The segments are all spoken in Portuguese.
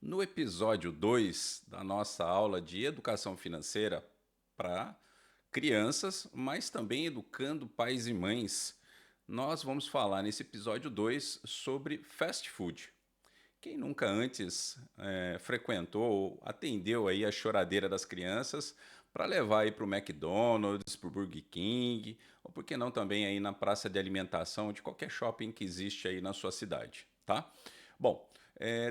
No episódio 2 da nossa aula de educação financeira para crianças, mas também educando pais e mães, nós vamos falar nesse episódio 2 sobre fast food. Quem nunca antes frequentou ou atendeu aí a choradeira das crianças para levar aí para o McDonald's, para o Burger King, ou por que não também aí na praça de alimentação de qualquer shopping que existe aí na sua cidade, tá? Bom,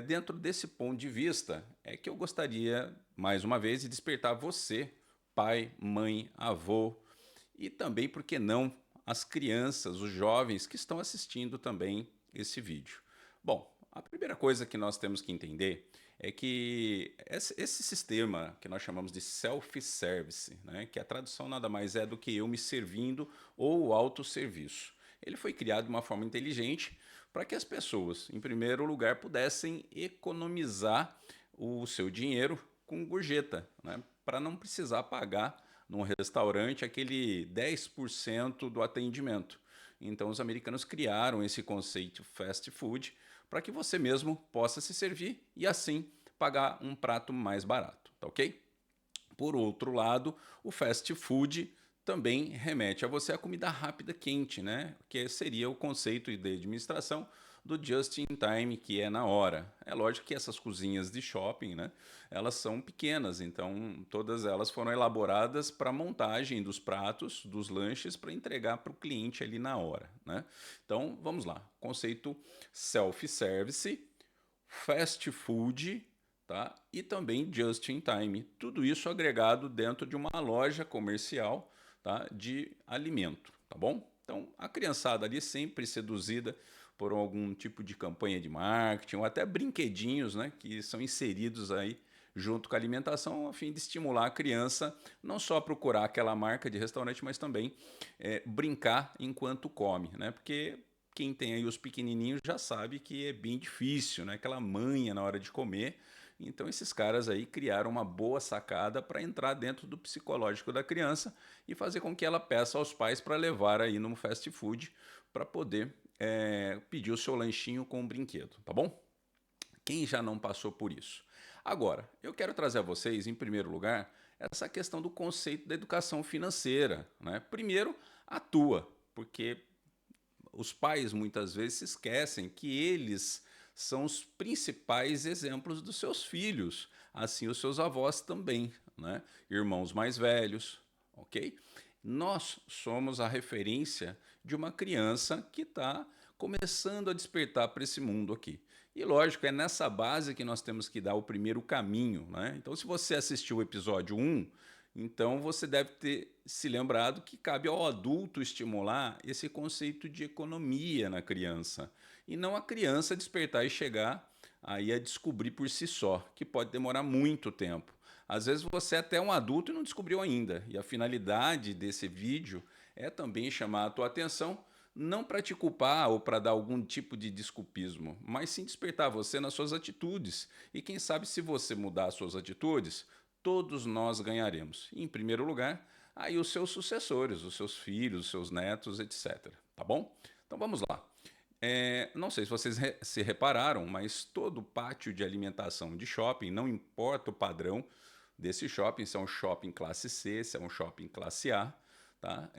dentro desse ponto de vista é que eu gostaria mais uma vez de despertar você, pai, mãe, avô e também, por que não, as crianças, os jovens que estão assistindo também esse vídeo. Bom, a primeira coisa que nós temos que entender é que esse sistema que nós chamamos de self-service, né, que a tradução nada mais é do que eu me servindo ou autosserviço. Ele foi criado de uma forma inteligente para que as pessoas, em primeiro lugar, pudessem economizar o seu dinheiro com gorjeta, né, para não precisar pagar num restaurante aquele 10% do atendimento. Então, os americanos criaram esse conceito fast food para que você mesmo possa se servir e assim pagar um prato mais barato, tá ok? Por outro lado, o fast food também remete a você a comida rápida quente, né? Que seria o conceito de administração do just in time, que é na hora. É lógico que essas cozinhas de shopping, né? Elas são pequenas, então todas elas foram elaboradas para montagem dos pratos, dos lanches, para entregar para o cliente ali na hora, né? Então vamos lá. Conceito self-service, fast food, tá? E também just in time. Tudo isso agregado dentro de uma loja comercial, tá? De alimento, tá bom? Então, a criançada ali sempre seduzida por algum tipo de campanha de marketing ou até brinquedinhos, né, que são inseridos aí junto com a alimentação a fim de estimular a criança não só a procurar aquela marca de restaurante, mas também brincar enquanto come, né? Porque quem tem aí os pequenininhos já sabe que é bem difícil, né? Aquela manha na hora de comer. Então esses caras aí criaram uma boa sacada para entrar dentro do psicológico da criança e fazer com que ela peça aos pais para levar aí no fast food para poder pedir o seu lanchinho com um brinquedo, tá bom? Quem já não passou por isso? Agora, eu quero trazer a vocês, em primeiro lugar, essa questão do conceito da educação financeira, né? Primeiro, a tua, porque os pais muitas vezes se esquecem que eles são os principais exemplos dos seus filhos, assim os seus avós também, né? Irmãos mais velhos, ok? Nós somos a referência de uma criança que está começando a despertar para esse mundo aqui. E lógico, é nessa base que nós temos que dar o primeiro caminho, né? Então, se você assistiu o episódio um, então você deve ter se lembrado que cabe ao adulto estimular esse conceito de economia na criança e não a criança despertar e chegar aí a descobrir por si só, que pode demorar muito tempo. Às vezes você é até um adulto e não descobriu ainda. E a finalidade desse vídeo é também chamar a tua atenção, não para te culpar ou para dar algum tipo de desculpismo, mas sim despertar você nas suas atitudes. E quem sabe se você mudar as suas atitudes, todos nós ganharemos. E, em primeiro lugar, aí os seus sucessores, os seus filhos, os seus netos, etc. Tá bom? Então vamos lá. Não sei se vocês se repararam, mas todo pátio de alimentação de shopping, não importa o padrão desse shopping, se é um shopping classe C, se é um shopping classe A, tá?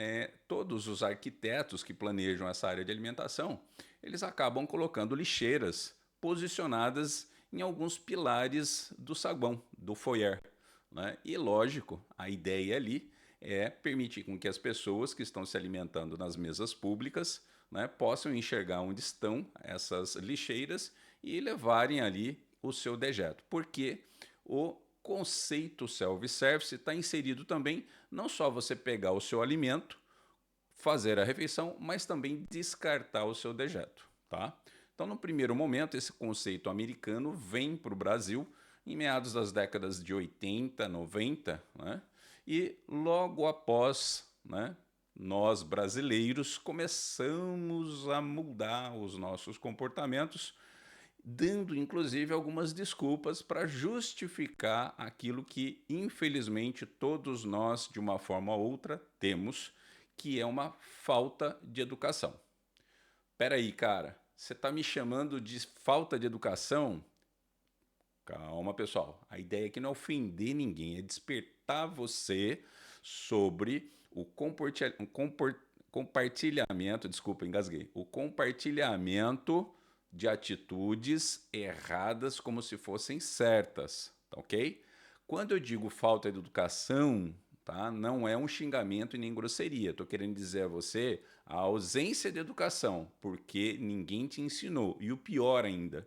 Todos os arquitetos que planejam essa área de alimentação, eles acabam colocando lixeiras posicionadas em alguns pilares do saguão, do foyer, né? E lógico, a ideia ali é permitir com que as pessoas que estão se alimentando nas mesas públicas, né, possam enxergar onde estão essas lixeiras e levarem ali o seu dejeto. Porque o conceito self-service está inserido também não só você pegar o seu alimento, fazer a refeição, mas também descartar o seu dejeto, tá? Então, no primeiro momento, esse conceito americano vem para o Brasil em meados das décadas de 80, 90, né? E logo após, né, nós brasileiros começamos a mudar os nossos comportamentos, dando inclusive algumas desculpas para justificar aquilo que, infelizmente, todos nós, de uma forma ou outra, temos, que é uma falta de educação. Pera aí, cara, você está me chamando de falta de educação? Calma, pessoal. A ideia aqui não é ofender ninguém, é despertar você sobre o compartilhamento, desculpa, engasguei, o compartilhamento de atitudes erradas como se fossem certas, tá ok? Quando eu digo falta de educação, tá? Não é um xingamento e nem grosseria. Estou querendo dizer a você a ausência de educação, porque ninguém te ensinou. E o pior ainda,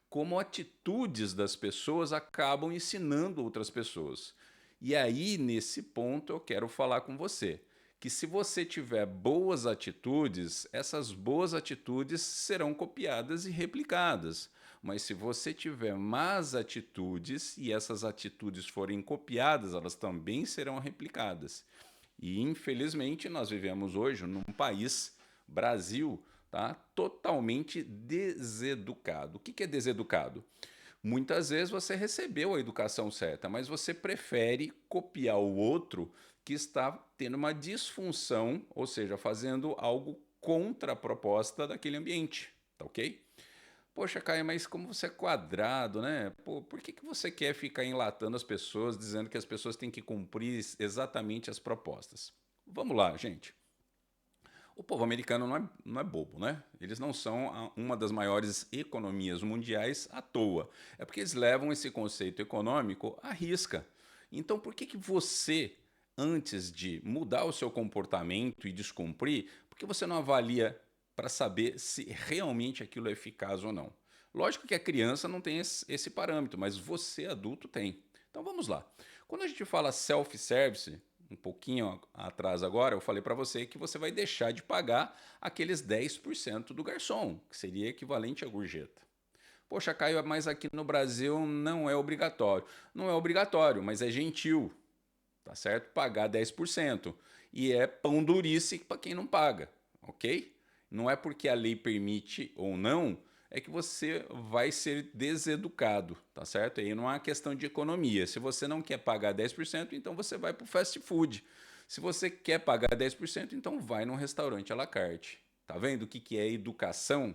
como atitudes das pessoas acabam ensinando outras pessoas. E aí, nesse ponto, eu quero falar com você que se você tiver boas atitudes, essas boas atitudes serão copiadas e replicadas. Mas se você tiver más atitudes e essas atitudes forem copiadas, elas também serão replicadas. E infelizmente nós vivemos hoje num país, Brasil, tá, totalmente deseducado. O que é deseducado? Muitas vezes você recebeu a educação certa, mas você prefere copiar o outro que está tendo uma disfunção, ou seja, fazendo algo contra a proposta daquele ambiente, tá ok? Poxa, Caio, mas como você é quadrado, né? Pô, por que você quer ficar enlatando as pessoas, dizendo que as pessoas têm que cumprir exatamente as propostas? Vamos lá, gente. O povo americano não é bobo, né? Eles não são uma das maiores economias mundiais à toa. É porque eles levam esse conceito econômico à risca. Então, por que você, antes de mudar o seu comportamento e descumprir, por que você não avalia para saber se realmente aquilo é eficaz ou não? Lógico que a criança não tem esse parâmetro, mas você, adulto, tem. Então, vamos lá. Quando a gente fala self-service, um pouquinho atrás agora, eu falei para você que você vai deixar de pagar aqueles 10% do garçom, que seria equivalente à gorjeta. Poxa, Caio, mas aqui no Brasil não é obrigatório. Não é obrigatório, mas é gentil, tá certo? Pagar 10%. E é pão durice para quem não paga, ok? Não é porque a lei permite ou não, é que você vai ser deseducado, tá certo? Aí não é uma questão de economia. Se você não quer pagar 10%, então você vai para o fast food. Se você quer pagar 10%, então vai num restaurante à la carte. Tá vendo o que é educação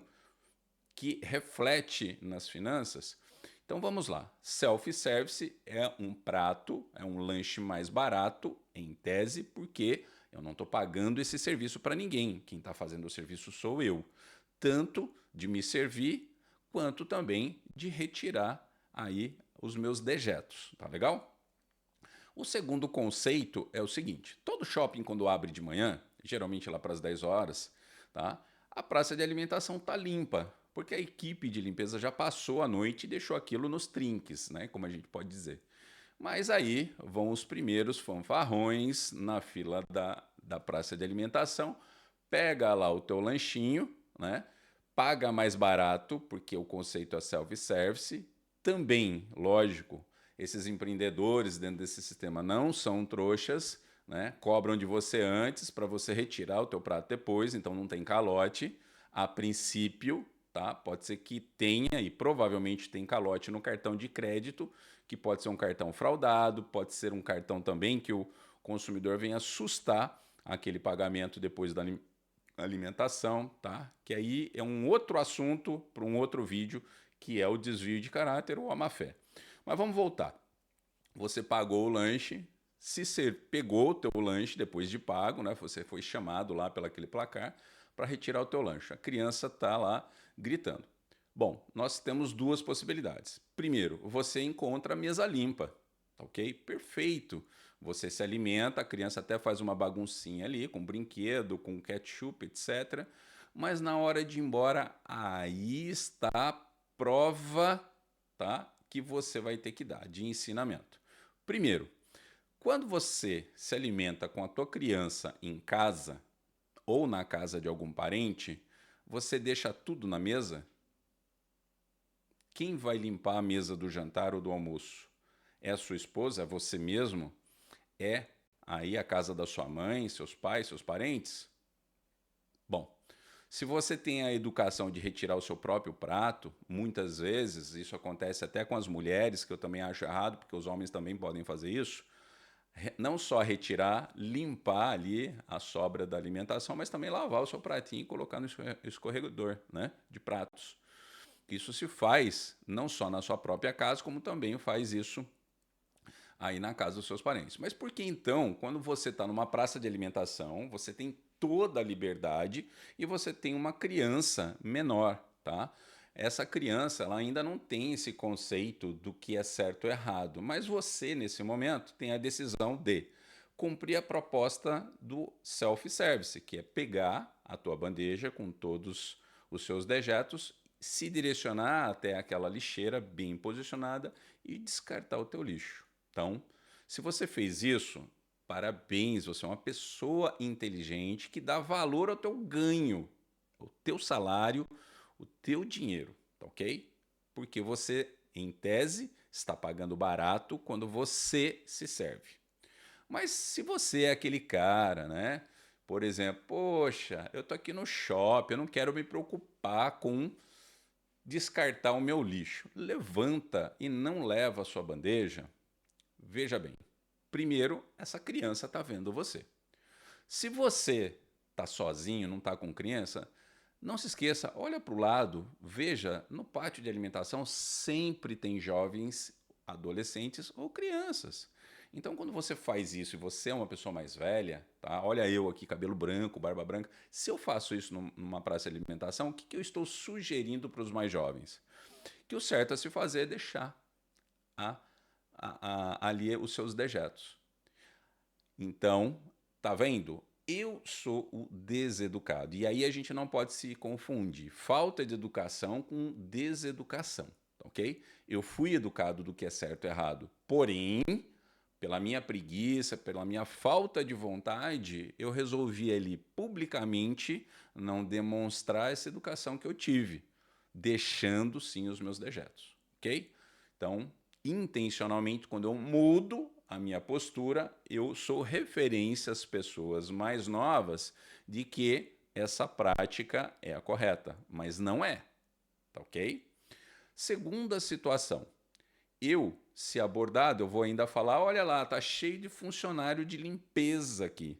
que reflete nas finanças? Então vamos lá. Self-service é um prato, é um lanche mais barato, em tese, porque eu não estou pagando esse serviço para ninguém. Quem está fazendo o serviço sou eu. Tanto de me servir, quanto também de retirar aí os meus dejetos. Tá legal? O segundo conceito é o seguinte: todo shopping, quando abre de manhã, geralmente lá para as 10 horas, tá? A praça de alimentação tá limpa, porque a equipe de limpeza já passou a noite e deixou aquilo nos trinques, né? Como a gente pode dizer. Mas aí vão os primeiros fanfarrões na fila da praça de alimentação, pega lá o teu lanchinho, né? Paga mais barato, porque o conceito é self-service. Também, lógico, esses empreendedores dentro desse sistema não são trouxas, né? Cobram de você antes para você retirar o teu prato depois, então não tem calote. A princípio, tá? Pode ser que tenha e provavelmente tem calote no cartão de crédito, que pode ser um cartão fraudado, pode ser um cartão também que o consumidor venha assustar aquele pagamento depois da alimentação, tá? Que aí é um outro assunto para um outro vídeo, que é o desvio de caráter ou a má-fé. Mas vamos voltar. Você pagou o lanche, se você pegou o teu lanche depois de pago, né? Você foi chamado lá pelo aquele placar para retirar o teu lanche. A criança está lá gritando. Bom, nós temos duas possibilidades. Primeiro, você encontra a mesa limpa, ok? Perfeito. Você se alimenta, a criança até faz uma baguncinha ali, com brinquedo, com ketchup, etc. Mas na hora de ir embora, aí está a prova, tá? Que você vai ter que dar de ensinamento. Primeiro, quando você se alimenta com a tua criança em casa ou na casa de algum parente, você deixa tudo na mesa? Quem vai limpar a mesa do jantar ou do almoço? É a sua esposa? É você mesmo? É aí a casa da sua mãe, seus pais, seus parentes? Bom, se você tem a educação de retirar o seu próprio prato, muitas vezes, isso acontece até com as mulheres, que eu também acho errado, porque os homens também podem fazer isso, não só retirar, limpar ali a sobra da alimentação, mas também lavar o seu pratinho e colocar no escorregador, né, de pratos. Isso se faz não só na sua própria casa, como também faz isso aí na casa dos seus parentes. Mas por que então, quando você está numa praça de alimentação, você tem toda a liberdade e você tem uma criança menor, tá? Essa criança, ela ainda não tem esse conceito do que é certo ou errado, mas você, nesse momento, tem a decisão de cumprir a proposta do self-service, que é pegar a tua bandeja com todos os seus dejetos, se direcionar até aquela lixeira bem posicionada e descartar o teu lixo. Então, se você fez isso, parabéns, você é uma pessoa inteligente que dá valor ao teu ganho, ao teu salário, o teu dinheiro, tá ok? Porque você, em tese, está pagando barato quando você se serve. Mas se você é aquele cara, né? Por exemplo, poxa, eu tô aqui no shopping, eu não quero me preocupar com descartar o meu lixo. Levanta e não leva a sua bandeja. Veja bem, primeiro, essa criança está vendo você. Se você está sozinho, não está com criança, não se esqueça, olha para o lado, veja, no pátio de alimentação sempre tem jovens, adolescentes ou crianças. Então, quando você faz isso e você é uma pessoa mais velha, tá? Olha eu aqui, cabelo branco, barba branca. Se eu faço isso numa praça de alimentação, o que, que eu estou sugerindo para os mais jovens? Que o certo a se fazer é deixar a, ali os seus dejetos. Então, tá vendo? Eu sou o deseducado. E aí a gente não pode se confundir falta de educação com deseducação, ok? Eu fui educado do que é certo e errado. Porém, pela minha preguiça, pela minha falta de vontade, eu resolvi ali publicamente não demonstrar essa educação que eu tive, deixando sim os meus dejetos, ok? Então, intencionalmente, quando eu mudo a minha postura, eu sou referência às pessoas mais novas de que essa prática é a correta, mas não é, tá ok? Segunda situação, eu, se abordado, eu vou ainda falar, olha lá, tá cheio de funcionário de limpeza aqui,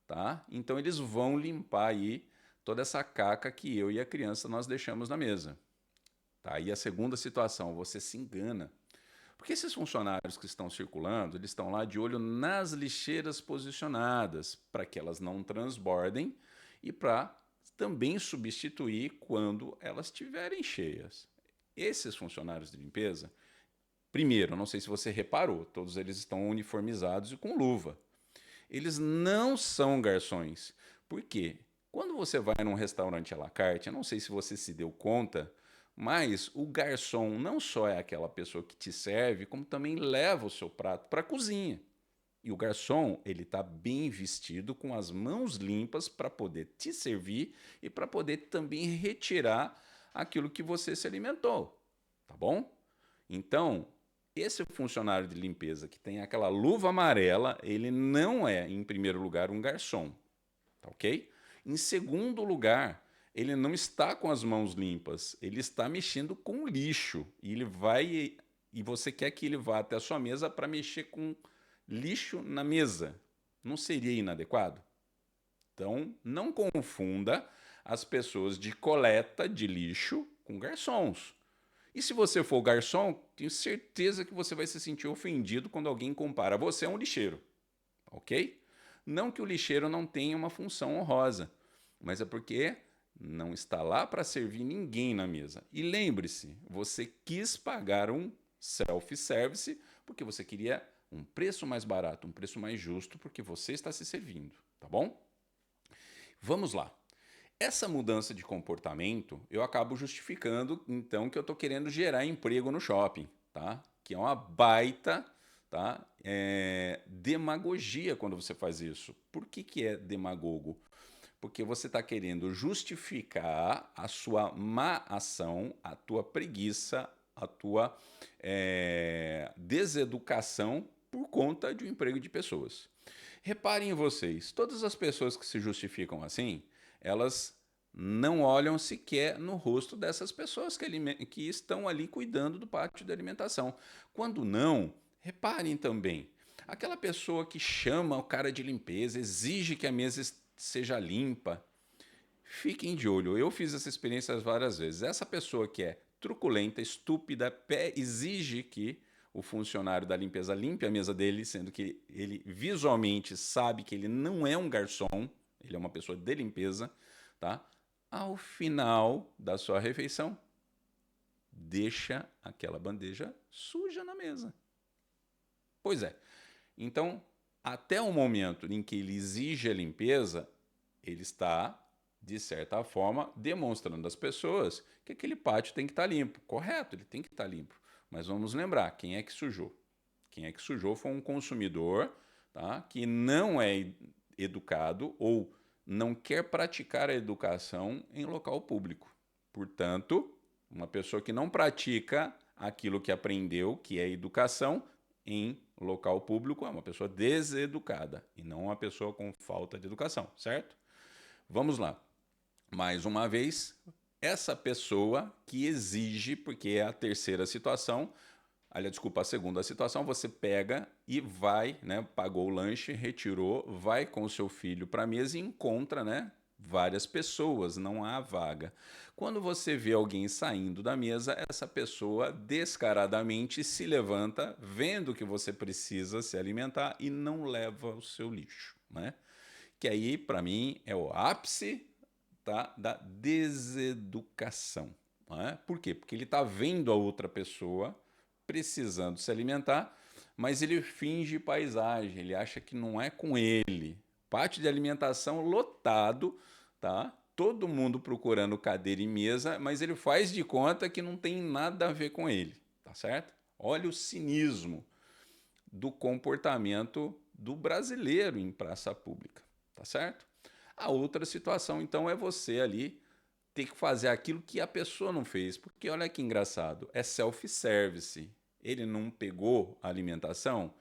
tá? Então eles vão limpar aí toda essa caca que eu e a criança nós deixamos na mesa. Tá? E a segunda situação, você se engana. Porque esses funcionários que estão circulando, eles estão lá de olho nas lixeiras posicionadas, para que elas não transbordem e para também substituir quando elas estiverem cheias. Esses funcionários de limpeza, primeiro, não sei se você reparou, todos eles estão uniformizados e com luva. Eles não são garçons. Por quê? Quando você vai num restaurante à la carte, eu não sei se você se deu conta, mas o garçom não só é aquela pessoa que te serve, como também leva o seu prato para a cozinha. E o garçom, ele está bem vestido, com as mãos limpas para poder te servir e para poder também retirar aquilo que você se alimentou, tá bom? Então, esse funcionário de limpeza que tem aquela luva amarela, ele não é, em primeiro lugar, um garçom, tá ok? Em segundo lugar, ele não está com as mãos limpas, ele está mexendo com lixo. E ele vai e você quer que ele vá até a sua mesa para mexer com lixo na mesa. Não seria inadequado? Então, não confunda as pessoas de coleta de lixo com garçons. E se você for garçom, tenho certeza que você vai se sentir ofendido quando alguém compara você a um lixeiro, ok? Não que o lixeiro não tenha uma função honrosa, mas é porque não está lá para servir ninguém na mesa. E lembre-se, você quis pagar um self-service porque você queria um preço mais barato, um preço mais justo, porque você está se servindo, tá bom? Vamos lá. Essa mudança de comportamento, eu acabo justificando, então, que eu estou querendo gerar emprego no shopping, tá? Que é uma baita, tá? Demagogia quando você faz isso. Por que, que é demagogo? Porque você está querendo justificar a sua má ação, a tua preguiça, a tua deseducação por conta de um emprego de pessoas. Reparem vocês, todas as pessoas que se justificam assim, elas não olham sequer no rosto dessas pessoas que estão ali cuidando do pátio de alimentação. Quando não, reparem também, aquela pessoa que chama o cara de limpeza, exige que a mesa seja limpa, fiquem de olho. Eu fiz essa experiência várias vezes. Essa pessoa que é truculenta, estúpida, exige que o funcionário da limpeza limpe a mesa dele, sendo que ele visualmente sabe que ele não é um garçom, ele é uma pessoa de limpeza, tá? Ao final da sua refeição, deixa aquela bandeja suja na mesa. Pois é. Então, até o momento em que ele exige a limpeza, ele está, de certa forma, demonstrando às pessoas que aquele pátio tem que estar limpo. Correto, ele tem que estar limpo. Mas vamos lembrar, quem é que sujou? Quem é que sujou foi um consumidor, tá, que não é educado ou não quer praticar a educação em local público. Portanto, uma pessoa que não pratica aquilo que aprendeu, que é educação, em local público, é uma pessoa deseducada e não uma pessoa com falta de educação, certo? Vamos lá. Mais uma vez, essa pessoa que exige, porque é a terceira situação, aliás, desculpa, a segunda situação, você pega e vai, né, pagou o lanche, retirou, vai com o seu filho para a mesa e encontra, né, várias pessoas, não há vaga. Quando você vê alguém saindo da mesa, essa pessoa descaradamente se levanta, vendo que você precisa se alimentar e não leva o seu lixo, né? Que aí, para mim, é o ápice, tá, da deseducação. Não é? Por quê? Porque ele está vendo a outra pessoa precisando se alimentar, mas ele finge paisagem, ele acha que não é com ele. Pátio de alimentação lotado, tá? Todo mundo procurando cadeira e mesa, mas ele faz de conta que não tem nada a ver com ele, tá certo? Olha o cinismo do comportamento do brasileiro em praça pública, tá certo? A outra situação, então, é você ali ter que fazer aquilo que a pessoa não fez, porque olha que engraçado, é self-service. Ele não pegou a alimentação,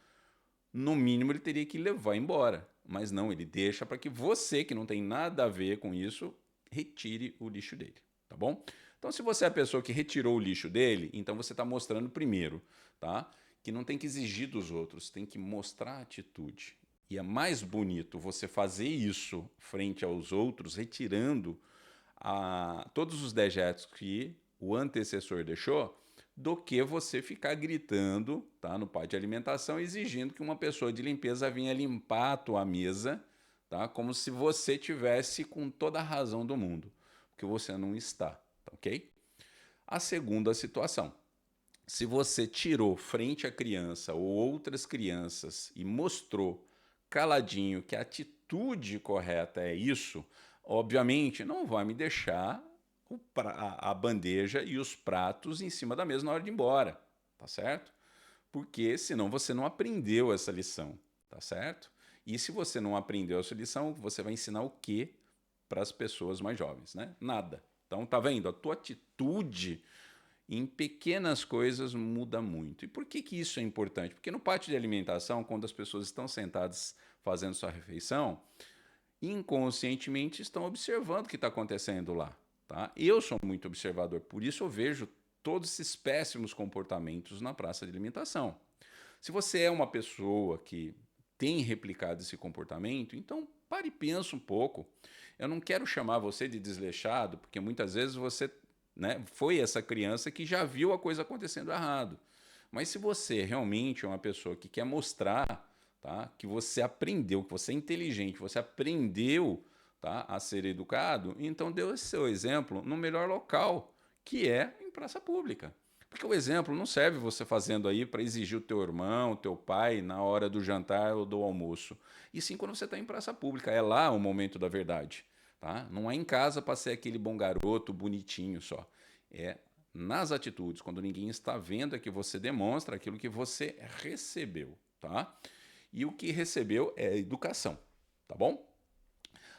no mínimo ele teria que levar embora, mas não, ele deixa para que você, que não tem nada a ver com isso, retire o lixo dele, tá bom? Então, se você é a pessoa que retirou o lixo dele, então você está mostrando primeiro, tá? Que não tem que exigir dos outros, tem que mostrar atitude. E é mais bonito você fazer isso frente aos outros, retirando todos os dejetos que o antecessor deixou, do que você ficar gritando, tá, no pátio de alimentação, exigindo que uma pessoa de limpeza venha limpar a tua mesa, tá, como se você tivesse com toda a razão do mundo, porque você não está, tá, ok? A segunda situação, se você tirou frente à criança ou outras crianças e mostrou caladinho que a atitude correta é isso, obviamente não vai me deixar a bandeja e os pratos em cima da mesa na hora de ir embora, tá certo? Porque senão você não aprendeu essa lição, tá certo? E se você não aprendeu essa lição, você vai ensinar o quê para as pessoas mais jovens, né? Nada. Então, tá vendo? A tua atitude em pequenas coisas muda muito. E por que que isso é importante? Porque no pátio de alimentação, quando as pessoas estão sentadas fazendo sua refeição, inconscientemente estão observando o que está acontecendo lá. Tá? Eu sou muito observador, por isso eu vejo todos esses péssimos comportamentos na praça de alimentação. Se você é uma pessoa que tem replicado esse comportamento, então pare e pensa um pouco. Eu não quero chamar você de desleixado, porque muitas vezes você, né, foi essa criança que já viu a coisa acontecendo errado. Mas se você realmente é uma pessoa que quer mostrar, tá, que você aprendeu, que você é inteligente, você aprendeu, tá, a ser educado, então dê o seu exemplo no melhor local, que é em praça pública. Porque o exemplo não serve você fazendo aí para exigir o teu irmão, o teu pai na hora do jantar ou do almoço. E sim quando você está em praça pública, é lá o momento da verdade. Tá? Não é em casa para ser aquele bom garoto, bonitinho só. É nas atitudes, quando ninguém está vendo, é que você demonstra aquilo que você recebeu. Tá? E o que recebeu é educação. Tá bom?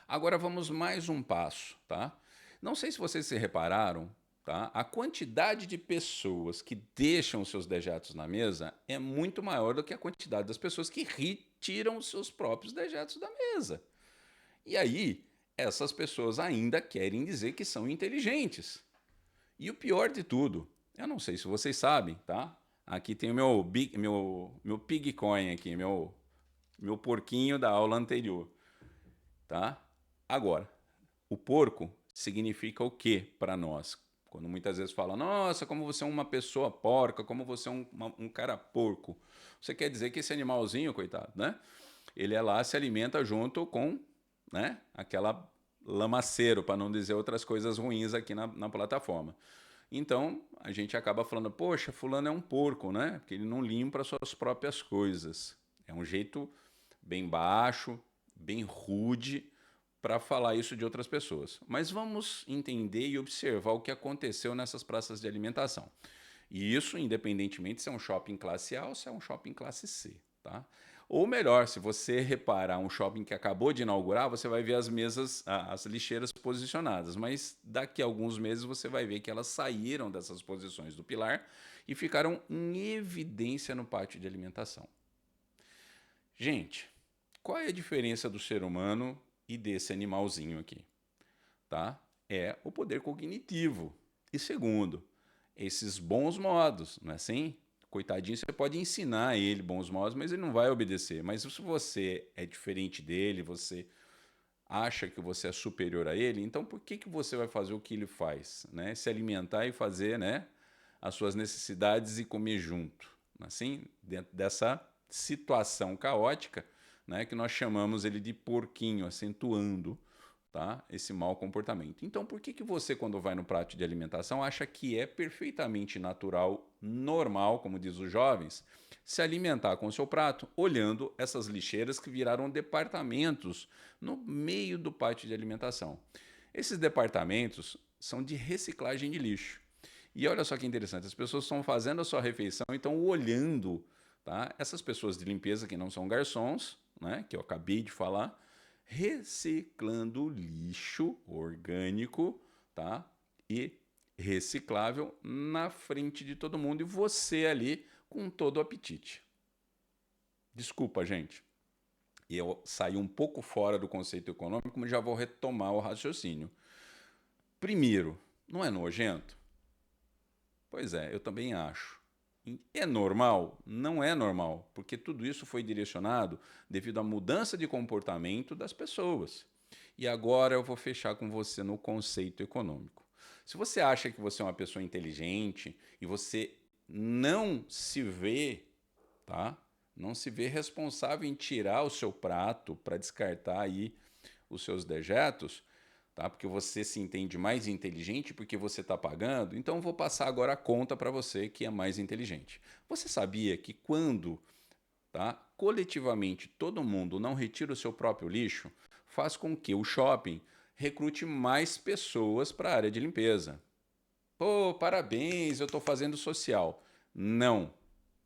Agora vamos mais um passo. Tá? Não sei se vocês se repararam, tá? A quantidade de pessoas que deixam os seus dejetos na mesa é muito maior do que a quantidade das pessoas que retiram os seus próprios dejetos da mesa. E aí, essas pessoas ainda querem dizer que são inteligentes. E o pior de tudo, eu não sei se vocês sabem, tá? Aqui tem o meu Pigcoin aqui, meu porquinho da aula anterior, tá? Agora, o porco significa o que para nós? Quando muitas vezes falam, nossa, como você é uma pessoa porca, como você é um cara porco. Você quer dizer que esse animalzinho, coitado, né? Ele é lá, se alimenta junto com, né, aquela lamaceiro, para não dizer outras coisas ruins aqui na plataforma. Então, a gente acaba falando, poxa, fulano é um porco, né? Porque ele não limpa as suas próprias coisas. É um jeito bem baixo, bem rude para falar isso de outras pessoas. Mas vamos entender e observar o que aconteceu nessas praças de alimentação. E isso, independentemente se é um shopping classe A ou se é um shopping classe C, tá? Ou melhor, se você reparar um shopping que acabou de inaugurar, você vai ver as mesas, as lixeiras posicionadas, mas daqui a alguns meses você vai ver que elas saíram dessas posições do pilar e ficaram em evidência no pátio de alimentação. Gente, qual é a diferença do ser humano e desse animalzinho aqui? Tá? É o poder cognitivo. E segundo, esses bons modos, não é assim? Coitadinho, você pode ensinar a ele bons modos, mas ele não vai obedecer. Mas se você é diferente dele, você acha que você é superior a ele, então por que você vai fazer o que ele faz? Né? Se alimentar e fazer, né, as suas necessidades e comer junto. Assim, dentro dessa situação caótica, né, que nós chamamos ele de porquinho, acentuando, tá, esse mau comportamento. Então, por que você, quando vai no prato de alimentação, acha que é perfeitamente natural, normal, como diz os jovens, se alimentar com o seu prato olhando essas lixeiras que viraram departamentos no meio do pátio de alimentação? Esses departamentos são de reciclagem de lixo. E olha só que interessante, as pessoas estão fazendo a sua refeição e estão olhando, tá? Essas pessoas de limpeza que não são garçons, né, que eu acabei de falar, reciclando lixo orgânico, tá? E reciclável na frente de todo mundo e você ali com todo o apetite. Desculpa, gente. Eu saí um pouco fora do conceito econômico, mas já vou retomar o raciocínio. Primeiro, não é nojento? Pois é, eu também acho. É normal? Não é normal, porque tudo isso foi direcionado devido à mudança de comportamento das pessoas. E agora eu vou fechar com você no conceito econômico. Se você acha que você é uma pessoa inteligente e você não se vê, tá? Não se vê responsável em tirar o seu prato para descartar aí os seus dejetos, tá? Porque você se entende mais inteligente porque você está pagando, então eu vou passar agora a conta para você que é mais inteligente. Você sabia que quando, tá, coletivamente todo mundo não retira o seu próprio lixo, faz com que o shopping recrute mais pessoas para a área de limpeza? Pô, parabéns, eu estou fazendo social. Não.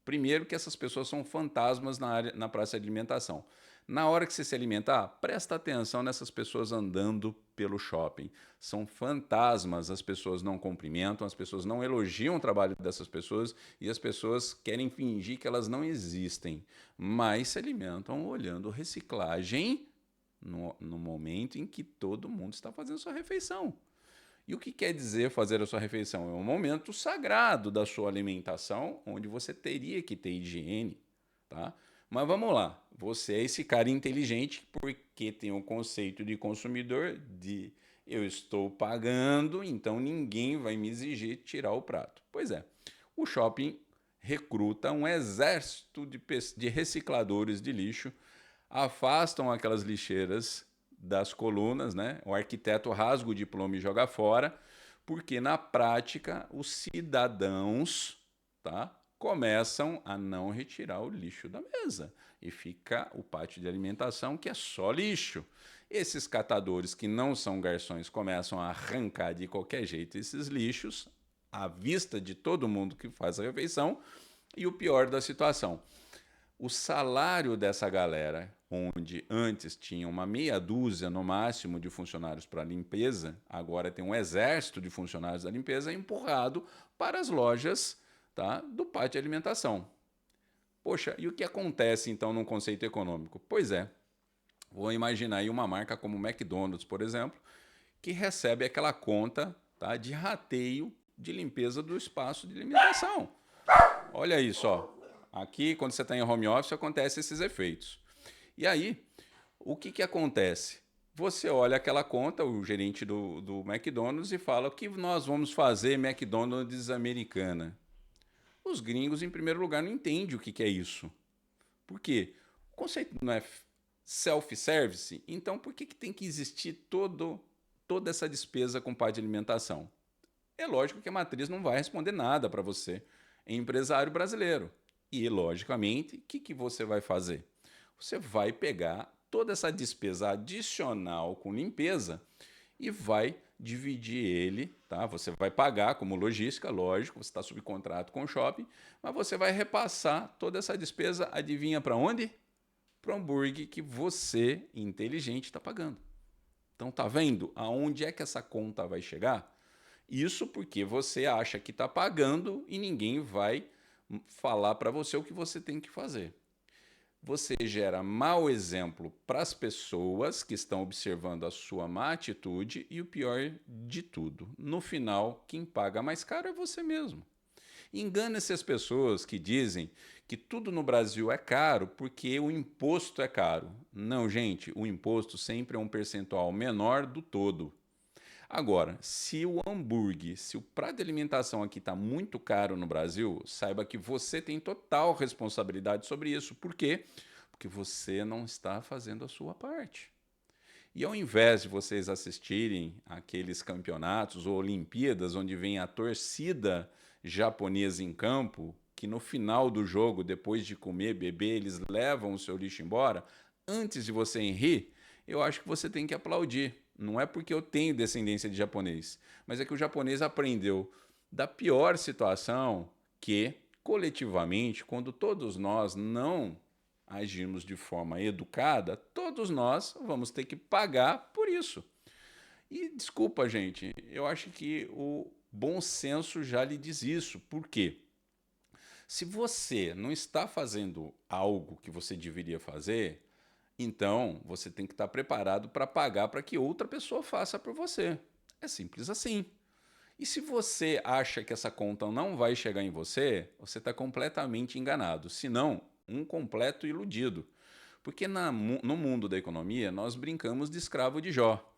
Primeiro que essas pessoas são fantasmas na praça de alimentação. Na hora que você se alimentar, presta atenção nessas pessoas andando pelo shopping. São fantasmas, as pessoas não cumprimentam, as pessoas não elogiam o trabalho dessas pessoas e as pessoas querem fingir que elas não existem, mas se alimentam olhando reciclagem no momento em que todo mundo está fazendo sua refeição. E o que quer dizer fazer a sua refeição? É um momento sagrado da sua alimentação, onde você teria que ter higiene, tá? Mas vamos lá, você é esse cara inteligente porque tem um conceito de consumidor de eu estou pagando, então ninguém vai me exigir tirar o prato. Pois é, o shopping recruta um exército de recicladores de lixo, afastam aquelas lixeiras das colunas, né? O arquiteto rasga o diploma e joga fora, porque na prática os cidadãos, tá, começam a não retirar o lixo da mesa e fica o pátio de alimentação que é só lixo. Esses catadores que não são garçons começam a arrancar de qualquer jeito esses lixos à vista de todo mundo que faz a refeição. E o pior da situação, o salário dessa galera, onde antes tinha uma meia dúzia no máximo de funcionários para a limpeza, agora tem um exército de funcionários da limpeza empurrado para as lojas, tá, do pátio de alimentação. Poxa, e o que acontece então no conceito econômico? Pois é, vou imaginar aí uma marca como o McDonald's, por exemplo, que recebe aquela conta, tá, de rateio de limpeza do espaço de alimentação. Olha isso, ó. Aqui, quando você está em home office, acontecem esses efeitos. E aí, o que acontece? Você olha aquela conta, o gerente do McDonald's, e fala: o que nós vamos fazer, McDonald's americana? Os gringos, em primeiro lugar, não entendem o que é isso. Por quê? O conceito não é self-service, então por que tem que existir toda essa despesa com parte de alimentação? É lógico que a matriz não vai responder nada para você, empresário brasileiro. E, logicamente, o que você vai fazer? Você vai pegar toda essa despesa adicional com limpeza e vai dividir ele, tá? Você vai pagar como logística, lógico, você está sob contrato com o shopping, mas você vai repassar toda essa despesa, adivinha para onde? Para o hambúrguer que você, inteligente, está pagando. Então, tá vendo aonde é que essa conta vai chegar? Isso porque você acha que está pagando e ninguém vai falar para você o que você tem que fazer. Você gera mau exemplo para as pessoas que estão observando a sua má atitude e o pior de tudo, no final, quem paga mais caro é você mesmo. Engana-se as pessoas que dizem que tudo no Brasil é caro porque o imposto é caro. Não, gente, o imposto sempre é um percentual menor do todo. Agora, se o hambúrguer, se o prato de alimentação aqui está muito caro no Brasil, saiba que você tem total responsabilidade sobre isso. Por quê? Porque você não está fazendo a sua parte. E ao invés de vocês assistirem aqueles campeonatos ou Olimpíadas onde vem a torcida japonesa em campo, que no final do jogo, depois de comer, beber, eles levam o seu lixo embora, antes de você rir, eu acho que você tem que aplaudir. Não é porque eu tenho descendência de japonês, mas é que o japonês aprendeu da pior situação que, coletivamente, quando todos nós não agirmos de forma educada, todos nós vamos ter que pagar por isso. E desculpa, gente, eu acho que o bom senso já lhe diz isso. Por quê? Se você não está fazendo algo que você deveria fazer, então você tem que estar preparado para pagar para que outra pessoa faça por você. É simples assim. E se você acha que essa conta não vai chegar em você, você está completamente enganado. Se não, um completo iludido. Porque no mundo da economia, nós brincamos de escravo de Jó.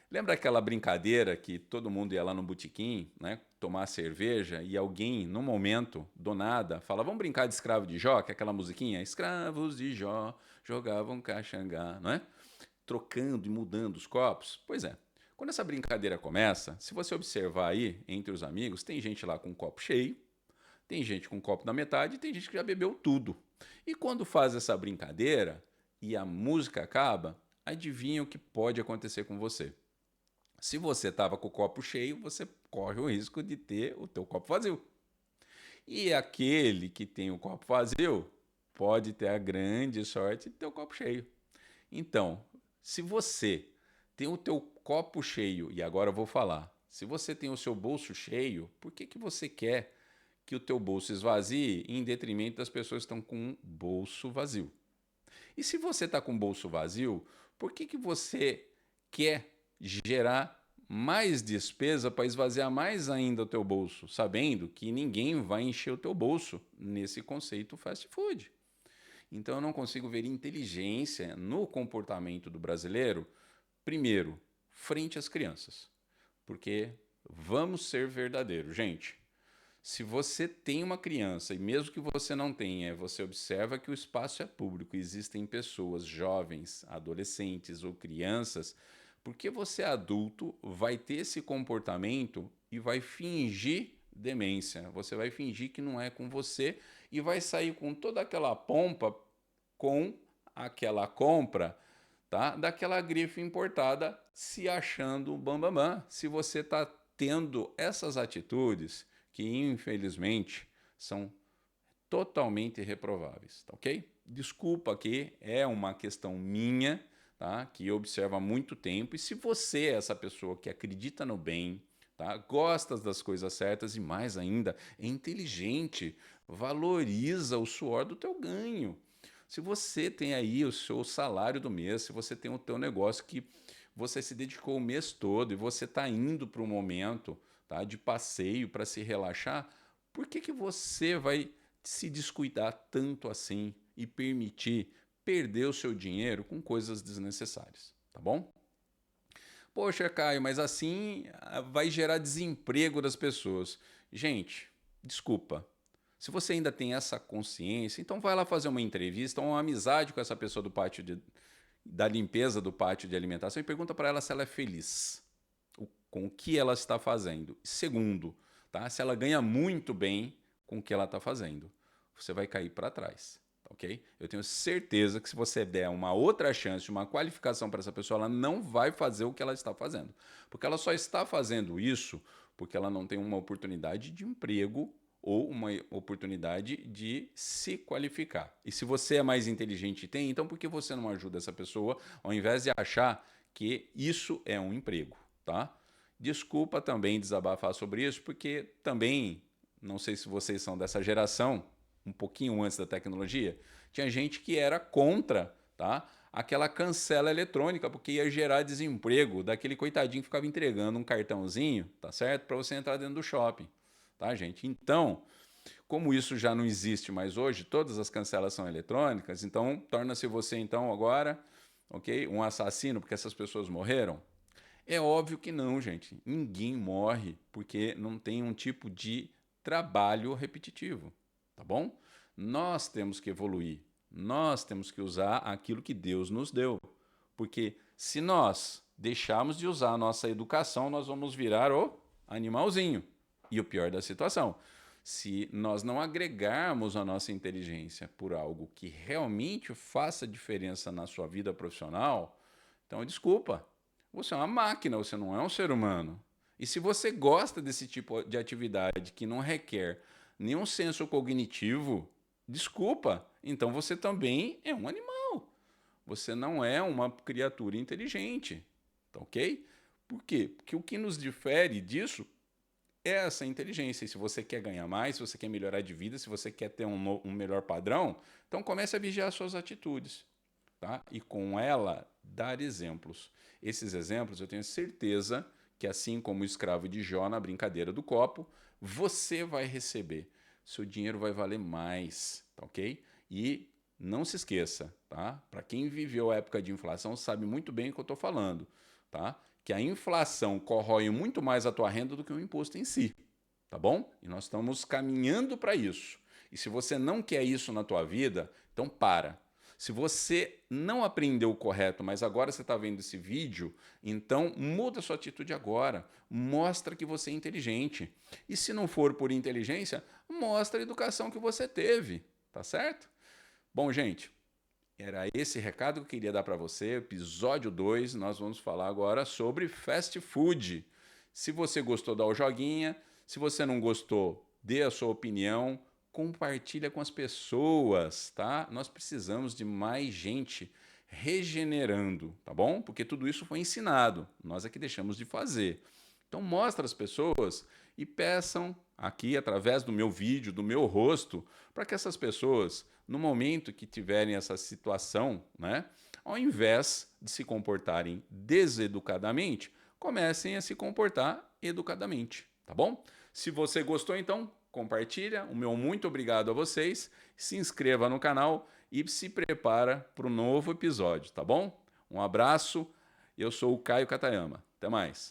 Lembra aquela brincadeira que todo mundo ia lá no botequim, né, tomar cerveja e alguém, no momento, do nada, fala: vamos brincar de escravo de Jó, que é aquela musiquinha? Escravos de Jó jogavam caxangá, não é? Trocando e mudando os copos. Pois é. Quando essa brincadeira começa, se você observar aí entre os amigos, tem gente lá com um copo cheio, tem gente com um copo na metade e tem gente que já bebeu tudo. E quando faz essa brincadeira e a música acaba, adivinha o que pode acontecer com você? Se você estava com o copo cheio, você corre o risco de ter o teu copo vazio. E aquele que tem o copo vazio pode ter a grande sorte de ter o copo cheio. Então, se você tem o teu copo cheio, e agora eu vou falar, se você tem o seu bolso cheio, por que você quer que o teu bolso esvazie em detrimento das pessoas que estão com um bolso vazio? E se você está com o bolso vazio, por que você quer gerar mais despesa para esvaziar mais ainda o teu bolso, sabendo que ninguém vai encher o teu bolso nesse conceito fast food? Então eu não consigo ver inteligência no comportamento do brasileiro, primeiro, frente às crianças. Porque vamos ser verdadeiros, gente. Se você tem uma criança, e mesmo que você não tenha, você observa que o espaço é público, existem pessoas, jovens, adolescentes ou crianças, porque você adulto vai ter esse comportamento e vai fingir demência. Você vai fingir que não é com você e vai sair com toda aquela pompa com aquela compra, tá? Daquela grife importada, se achando bambambam. Bam, bam. Se você está tendo essas atitudes que infelizmente são totalmente reprováveis, tá ok? Desculpa que é uma questão minha, tá? Que eu observo há muito tempo. E se você é essa pessoa que acredita no bem, tá? Gosta das coisas certas e mais ainda é inteligente, valoriza o suor do teu ganho. Se você tem aí o seu salário do mês, se você tem o teu negócio que você se dedicou o mês todo e você está indo para um momento, tá, de passeio para se relaxar, por que você vai se descuidar tanto assim e permitir perder o seu dinheiro com coisas desnecessárias, tá bom? Poxa, Caio, mas assim vai gerar desemprego das pessoas. Gente, desculpa. Se você ainda tem essa consciência, então vai lá fazer uma entrevista, uma amizade com essa pessoa da limpeza do pátio de alimentação e pergunta para ela se ela é feliz com o que ela está fazendo. Segundo, tá? Se ela ganha muito bem com o que ela está fazendo, você vai cair para trás. Ok? Eu tenho certeza que se você der uma outra chance, uma qualificação para essa pessoa, ela não vai fazer o que ela está fazendo. Porque ela só está fazendo isso porque ela não tem uma oportunidade de emprego ou uma oportunidade de se qualificar. E se você é mais inteligente e tem, então por que você não ajuda essa pessoa ao invés de achar que isso é um emprego, tá? Desculpa também desabafar sobre isso, porque também, não sei se vocês são dessa geração, um pouquinho antes da tecnologia, tinha gente que era contra, tá? Aquela cancela eletrônica, porque ia gerar desemprego daquele coitadinho que ficava entregando um cartãozinho, tá certo? Para você entrar dentro do shopping, tá, gente? Então, como isso já não existe mais hoje, todas as cancelas são eletrônicas, então torna-se você então agora, ok, um assassino porque essas pessoas morreram? É óbvio que não, gente. Ninguém morre porque não tem um tipo de trabalho repetitivo, tá bom? Nós temos que evoluir. Nós temos que usar aquilo que Deus nos deu. Porque se nós deixarmos de usar a nossa educação, nós vamos virar o animalzinho. E o pior da situação, se nós não agregarmos a nossa inteligência por algo que realmente faça diferença na sua vida profissional, então desculpa, você é uma máquina, você não é um ser humano. E se você gosta desse tipo de atividade que não requer nenhum senso cognitivo, desculpa, então você também é um animal. Você não é uma criatura inteligente, tá ok? Por quê? Porque o que nos difere disso é essa inteligência. E se você quer ganhar mais, se você quer melhorar de vida, se você quer ter um melhor padrão, então comece a vigiar suas atitudes, tá? E com ela dar exemplos. Esses exemplos eu tenho certeza que, assim como o escravo de Jó na brincadeira do copo, você vai receber. Seu dinheiro vai valer mais, tá ok? E não se esqueça, tá? Para quem viveu a época de inflação sabe muito bem o que eu estou falando, tá? Que a inflação corrói muito mais a tua renda do que o imposto em si, tá bom? E nós estamos caminhando para isso. E se você não quer isso na tua vida, então para. Se você não aprendeu o correto, mas agora você está vendo esse vídeo, então muda sua atitude agora. Mostra que você é inteligente. E se não for por inteligência, mostra a educação que você teve, tá certo? Bom, gente, era esse recado que eu queria dar para você. Episódio 2, nós vamos falar agora sobre fast food. Se você gostou, dá o joguinha. Se você não gostou, dê a sua opinião. Compartilha com as pessoas, tá? Nós precisamos de mais gente regenerando, tá bom? Porque tudo isso foi ensinado. Nós é que deixamos de fazer. Então mostra às pessoas e peçam aqui através do meu vídeo, do meu rosto, para que essas pessoas, no momento que tiverem essa situação, né, ao invés de se comportarem deseducadamente, comecem a se comportar educadamente, tá bom? Se você gostou, então compartilha. O meu muito obrigado a vocês. Se inscreva no canal e se prepara para o novo episódio, tá bom? Um abraço. Eu sou o Caio Katayama. Até mais.